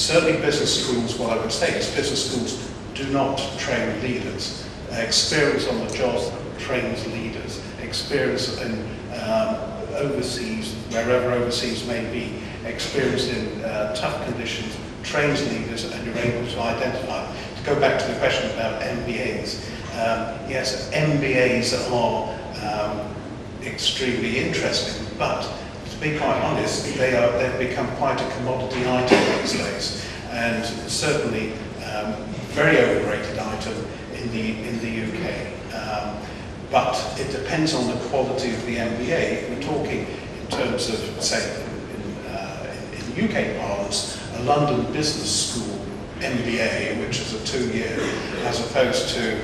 Certainly business schools, what I would say is business schools do not train leaders. Experience on the job trains leaders. Experience in overseas, wherever overseas may be, experience in tough conditions trains leaders, and you're able to identify. To go back to the question about MBAs, yes, MBAs are extremely interesting, but to be quite honest, they've become quite a commodity item these days, and certainly very overrated item in the UK. But it depends on the quality of the MBA. We're talking in terms of, say, in UK parlance, a London Business School MBA, which is a 2-year, as opposed to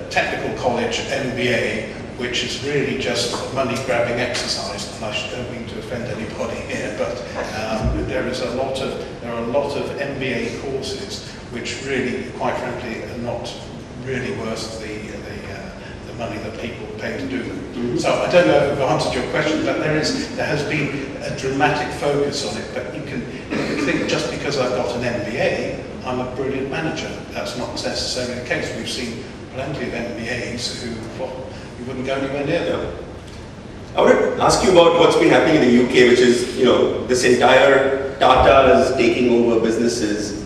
technical college MBA, which is really just a money-grabbing exercise. And I don't mean to offend anybody here, but there are a lot of MBA courses which really, quite frankly, are not really worth the money that people pay to do them. Mm-hmm. So I don't know if I've answered your question, but there has been a dramatic focus on it. But you can think just because I've got an MBA, I'm a brilliant manager. That's not necessarily the case. We've seen plenty of MBAs who, well, you wouldn't go anywhere near them. I want to ask you about what's been happening in the UK, which is, this entire Tata is taking over businesses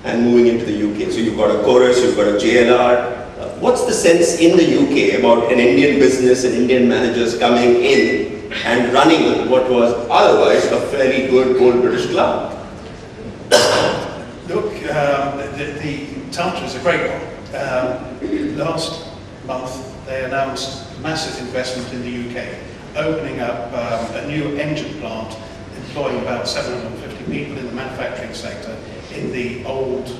and moving into the UK. So you've got a Chorus, you've got a JLR. What's the sense in the UK about an Indian business and Indian managers coming in and running what was otherwise a fairly good old British club? Look, the Tata is a great one. Last month they announced massive investment in the UK, opening up a new engine plant, employing about 750 people in the manufacturing sector in the old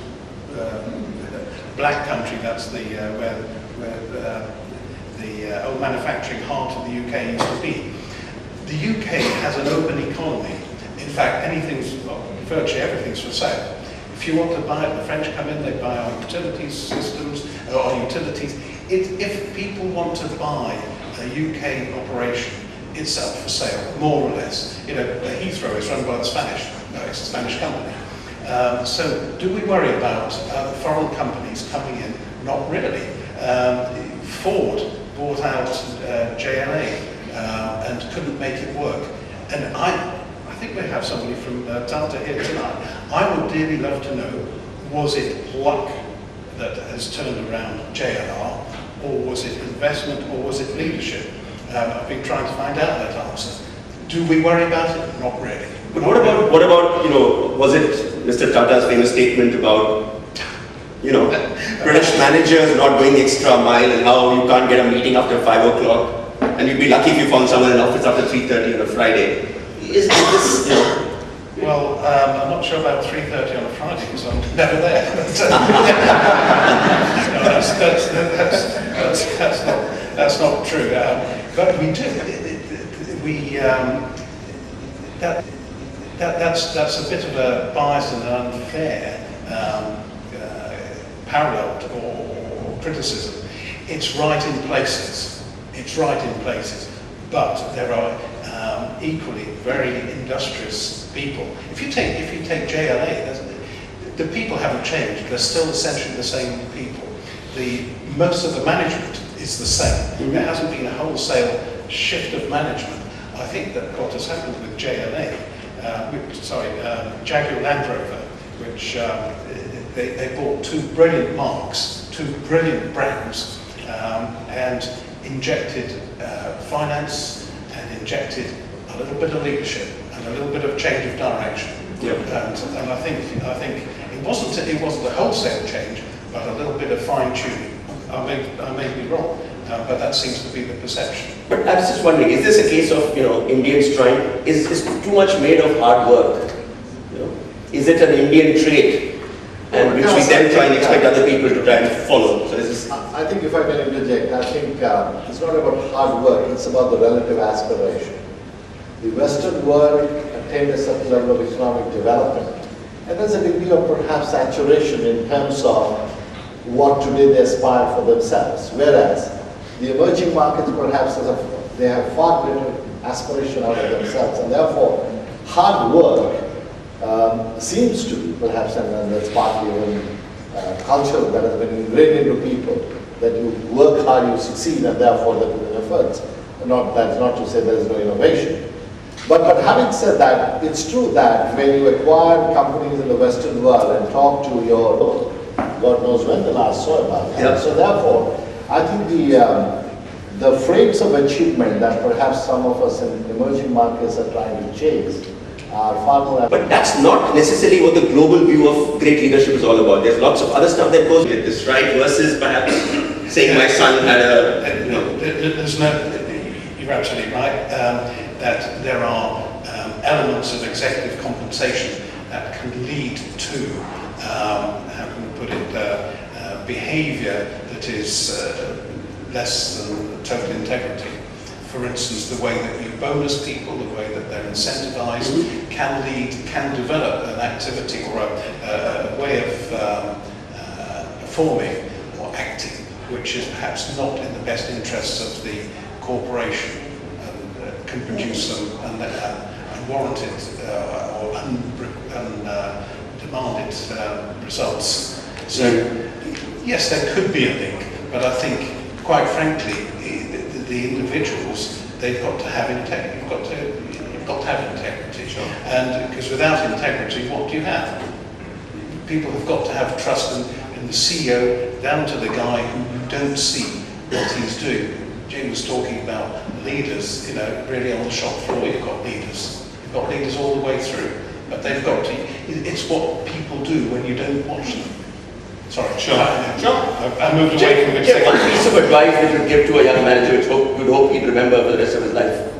Black Country. That's where the old manufacturing heart of the UK used to be. The UK has an open economy. In fact, virtually everything's for sale. If you want to buy it, the French come in, they buy our utilities systems, our utilities. If people want to buy a UK operation, it's up for sale, more or less. Heathrow is run by the Spanish. No, it's a Spanish company. So do we worry about foreign companies coming in? Not really. Ford bought out JLA and couldn't make it work. And I think we have somebody from Tata here tonight. I would dearly love to know, was it luck that has turned around JLR, or was it investment, or was it leadership? I've been trying to find out that answer. Do we worry about it? Not really. But what about, was it Mr. Tata's famous statement about, British managers not going the extra mile and how you can't get a meeting after 5 o'clock and you'd be lucky if you found someone in office after 3:30 on a Friday. Is this, Well, I'm not sure about 3:30 on a Friday because I'm never there. That's not true. But we do. That's a bit of a biased and unfair parallel or criticism. It's right in places. It's right in places. But there are equally very industrious people. If you take JLA, the people haven't changed. They're still essentially the same people. Most of the management is the same. Mm-hmm. There hasn't been a wholesale shift of management. I think that what has happened with JLA, Jaguar Land Rover, which they bought 2 brilliant marks, 2 brilliant brands, and injected finance and injected a little bit of leadership and a little bit of change of direction. Yep. And I think it wasn't a wholesale change, but a little bit of fine tuning. I may be wrong, but that seems to be the perception. But I was just wondering, is this a case of Indians trying? Is too much made of hard work? Is it an Indian trait? And which we then try and expect other people to try and follow. So I think if I can interject, I think it's not about hard work, it's about the relative aspiration. The Western world attained a certain level of economic development, and there's a degree of perhaps saturation in terms of what today they aspire for themselves. Whereas the emerging markets perhaps they have far greater aspiration out of themselves, and therefore hard work seems to be, perhaps, and that's partly even culture that has been ingrained into people, that you work hard, you succeed, and therefore they put in efforts. That's not to say there is no innovation. But having said that, it's true that when you acquire companies in the Western world and talk to your, God knows when the last saw about that. Yep. So therefore, I think the frames of achievement that perhaps some of us in emerging markets are trying to chase are far more. But that's not necessarily what the global view of great leadership is all about. There's lots of other stuff that goes with this, right? Versus perhaps saying my son had a, There's no, you're absolutely right, that there are elements of executive compensation that can lead to, how can we put it, behavior that is less than total integrity. For instance, the way that you bonus people, the way that they're incentivized, can develop an activity or a way of performing or acting which is perhaps not in the best interests of the corporation, and can produce some unwarranted or undemanded results. So yes, there could be a link, but I think, quite frankly, the individuals, they've got to have integrity. You've got to have integrity. Sure. And because without integrity, what do you have? People have got to have trust in the CEO, down to the guy who you don't see what he's doing. Jim was talking about leaders, really on the shop floor you've got leaders. You've got leaders all the way through. But they've got to, it's what people do when you don't watch them. Sorry. Sure. I moved away from the One piece of advice that you would give to a young manager which you'd hope he'd remember for the rest of his life.